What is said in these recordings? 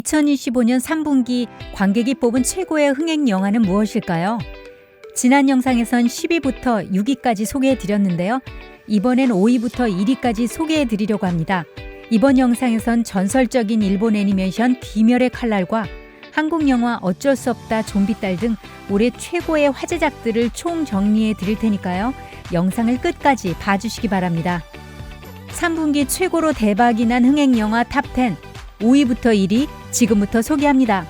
2025년 3분기 관객이 뽑은 최고의 흥행 영화는 무엇일까요? 지난 영상에선 10위부터 6위까지 소개해드렸는데요. 이번엔 5위부터 1위까지 소개해드리려고 합니다. 이번 영상에선 전설적인 일본 애니메이션 귀멸의 칼날과 한국 영화 어쩔 수 없다 좀비딸 등 올해 최고의 화제작들을 총 정리해 드릴 테니까요. 영상을 끝까지 봐주시기 바랍니다. 3분기 최고로 대박이 난 흥행 영화 탑10 5위부터 1위 지금부터 소개합니다.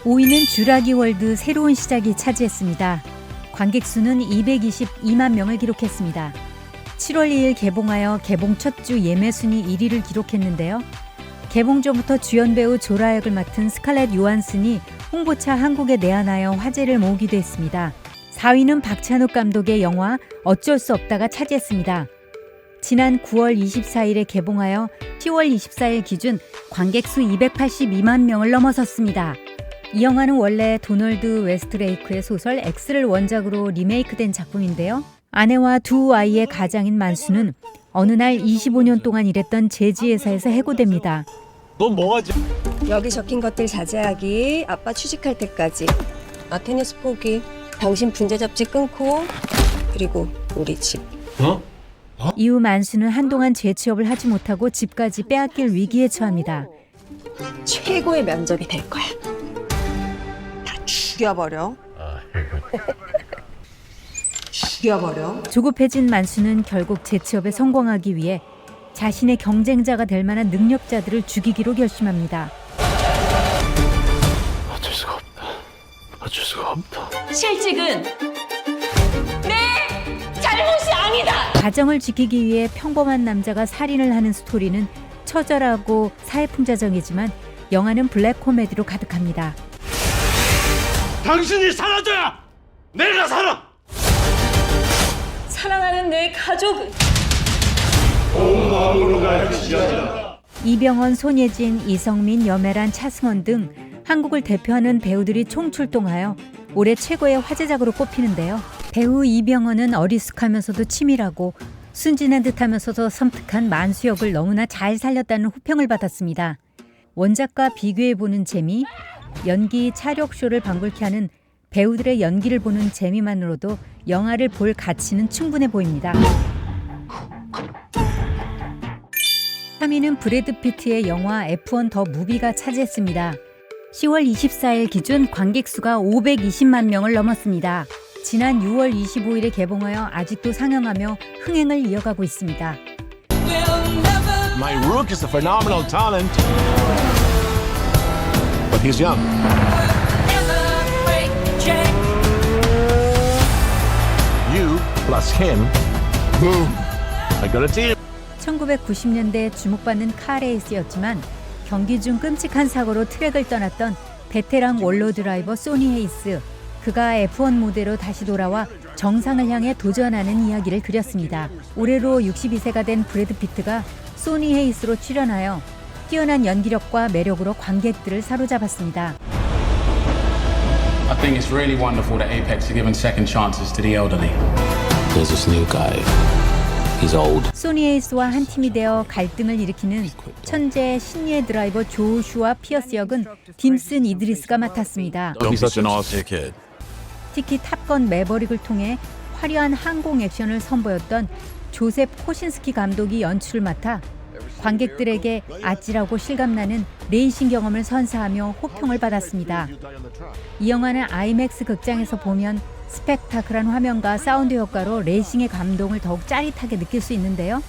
5위는 쥬라기 월드 새로운 시작이 차지했습니다. 관객 수는 222만 명을 기록했습니다. 7월 2일 개봉하여 개봉 첫 주 예매 순위 1위를 기록했는데요. 개봉 전부터 주연 배우 조라 역을 맡은 스칼렛 요한슨이 홍보차 한국에 내한하여 화제를 모으기도 했습니다. 4위는 박찬욱 감독의 영화 어쩔 수 없다가 차지했습니다. 지난 9월 24일에 개봉하여 10월 24일 기준 관객 수 282만 명을 넘어섰습니다. 이 영화는 원래 도널드 웨스트레이크의 소설 X를 원작으로 리메이크된 작품인데요. 아내와 두 아이의 가장인 만수는 어느 날 25년 동안 일했던 제지회사에서 해고됩니다. 넌 뭐하지? 여기 적힌 것들 자제하기, 아빠 취직할 때까지. 나 테니스 포기, 당신 분재 잡지 끊고, 그리고 우리 집. 이후 만수는 한동안 재취업을 하지 못하고 집까지 빼앗길 위기에 처합니다. 최고의 면접이 될 거야. 다 죽여버려. 죽여버려. 조급해진 만수는 결국 재취업에 성공하기 위해 자신의 경쟁자가 될 만한 능력자들을 죽이기로 결심합니다. 어쩔 수가 없다. 어쩔 수가 없다. 실직은 내 잘못이 아니다. 가정을 지키기 위해 평범한 남자가 살인을 하는 스토리는 처절하고 사회풍자적이지만 영화는 블랙 코미디로 가득합니다. 당신이 사라져야 내가 살아. 사랑하는 내 가족은 이병헌, 손예진, 이성민, 염혜란, 차승원 등 한국을 대표하는 배우들이 총출동하여 올해 최고의 화제작으로 꼽히는데요. 배우 이병헌은 어리숙하면서도 치밀하고 순진한 듯하면서도 섬뜩한 만수 역을 너무나 잘 살렸다는 호평을 받았습니다. 원작과 비교해보는 재미, 연기 차력쇼를 방불케 하는 배우들의 연기를 보는 재미만으로도 영화를 볼 가치는 충분해 보입니다. 3위는 브래드 피트의 영화 F1 더 무비가 차지했습니다. 10월 24일 기준 관객 수가 520만 명을 넘었습니다. 지난 6월 25일에 개봉하여 아직도 상영하며 흥행을 이어가고 있습니다. My Rook is a phenomenal talent. But he's young. You plus him. Boom. I got a team. 1990년대 주목받는 카레이스였지만 경기 중 끔찍한 사고로 트랙을 떠났던 베테랑 원로 드라이버 소니 헤이스. 그가 F1 무대로 다시 돌아와 정상을 향해 도전하는 이야기를 그렸습니다. 올해로 62세가 된 브래드 피트가 소니 헤이스로 출연하여 뛰어난 연기력과 매력으로 관객들을 사로잡았습니다. I think it's really wonderful that Apex are giving second chances to the elderly. There's this new guy. He's old. 소니 헤이스와 한 팀이 되어 갈등을 일으키는 천재 신예 드라이버 조슈아 피어스 역은 딤슨 이드리스가 맡았습니다. Don't be such an awesome kid. 특히 탑건 매버릭을 통해 화려한 항공 액션을 선보였던 조셉 코신스키 감독이 연출을 맡아 관객들에게 아찔하고 실감나는 레이싱 경험을 선사하며 호평을 받았습니다. 이 영화는 아이맥스 극장에서 보면 스펙타클한 화면과 사운드 효과로 레이싱의 감동을 더욱 짜릿하게 느낄 수 있는데요.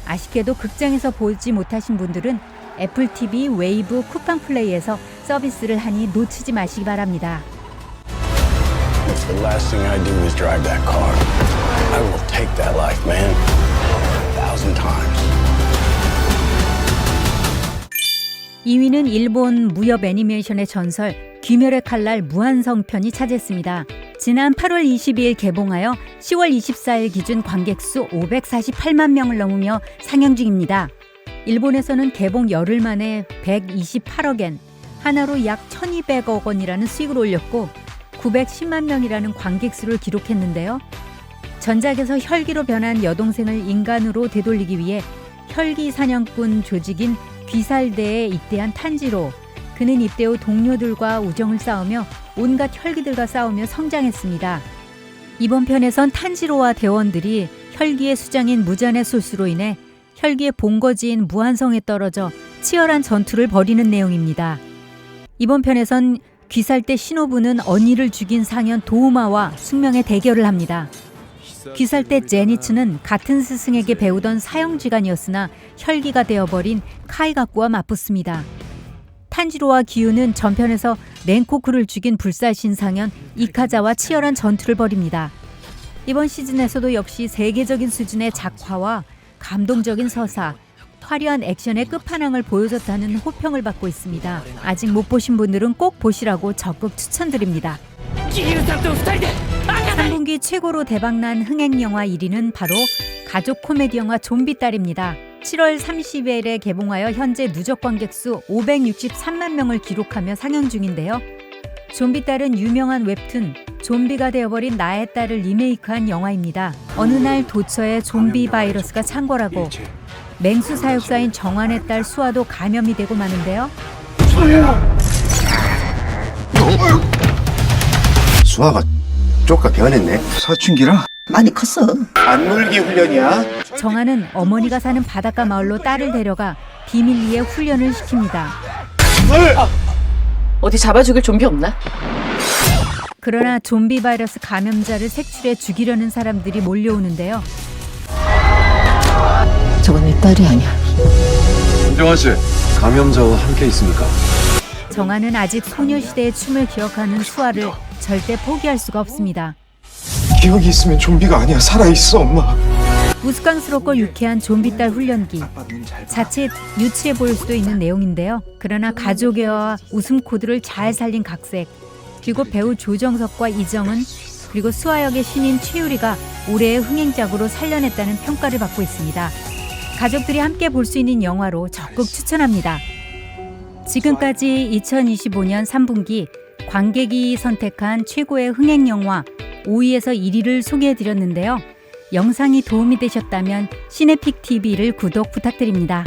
아쉽게도 극장에서 보지 못하신 분들은 애플 TV 웨이브 쿠팡 플레이에서 서비스를 하니 놓치지 마시기 바랍니다. The last thing I do is drive that car. I will take that life, man. 1,000 times. 2위는 일본 무협 애니메이션의 전설 귀멸의 칼날 무한성편이 차지했습니다. 지난 8월 22일 개봉하여 10월 24일 기준 관객 수 548만 명을 넘으며 상영 중입니다. 일본에서는 개봉 열흘 만에 128억엔, 하나로 약 1,200억 원이라는 수익을 올렸고 910만 명이라는 관객 수를 기록했는데요. 전작에서 혈기로 변한 여동생을 인간으로 되돌리기 위해 혈기 사냥꾼 조직인 귀살대에 입대한 탄지로, 그는 입대 후 동료들과 우정을 쌓으며 온갖 혈기들과 싸우며 성장했습니다. 이번 편에선 탄지로와 대원들이 혈기의 수장인 무잔의 술수로 인해 혈기의 본거지인 무한성에 떨어져 치열한 전투를 벌이는 내용입니다. 이번 편에선 귀살대 신호부는 언니를 죽인 상현 도우마와 숙명의 대결을 합니다. 귀살대 제니츠는 같은 스승에게 배우던 사형지간이었으나 혈기가 되어버린 카이가쿠와 맞붙습니다. 탄지로와 기유는 전편에서 렌코쿠를 죽인 불살신 상현 이카자와 치열한 전투를 벌입니다. 이번 시즌에서도 역시 세계적인 수준의 작화와 감동적인 서사, 화려한 액션의 끝판왕을 보여줬다는 호평을 받고 있습니다. 아직 못 보신 분들은 꼭 보시라고 적극 추천드립니다. 3분기 최고로 대박난 흥행영화 1위는 바로 가족 코미디 영화 좀비딸입니다. 7월 30일에 개봉하여 현재 누적 관객수 563만 명을 기록하며 상영 중인데요. 좀비딸은 유명한 웹툰 좀비가 되어버린 나의 딸을 리메이크한 영화입니다. 어느 날 도처에 좀비 바이러스가 창궐하고 맹수 사육사인 정환의 딸 수아도 감염이 되고 마는데요. 수아가 쪼까 변했네. 사춘기라? 많이 컸어. 안 놀기 훈련이야? 정환은 어머니가 사는 바닷가 마을로 딸을 데려가 비밀리에 훈련을 시킵니다. 어디 잡아 죽일 좀비 없나? 그러나 좀비 바이러스 감염자를 색출해 죽이려는 사람들이 몰려오는데요. 저건 내 딸이 아니야. 김정환 씨, 감염자와 함께 있습니까? 정환은 아직 소녀시대의 춤을 기억하는 수아를 절대 포기할 수가 없습니다. 기억이 있으면 좀비가 아니야. 살아있어, 엄마. 우스꽝스럽고 유쾌한 좀비딸 훈련기. 자칫 유치해 보일 수도 있는 내용인데요. 그러나 가족애와 웃음 코드를 잘 살린 각색. 그리고 배우 조정석과 이정은 그리고 수아 역의 신인 최유리가 올해의 흥행작으로 살려냈다는 평가를 받고 있습니다. 가족들이 함께 볼 수 있는 영화로 적극 추천합니다. 지금까지 2025년 3분기 관객이 선택한 최고의 흥행영화 5위에서 1위를 소개해드렸는데요. 영상이 도움이 되셨다면 시네픽 TV를 구독 부탁드립니다.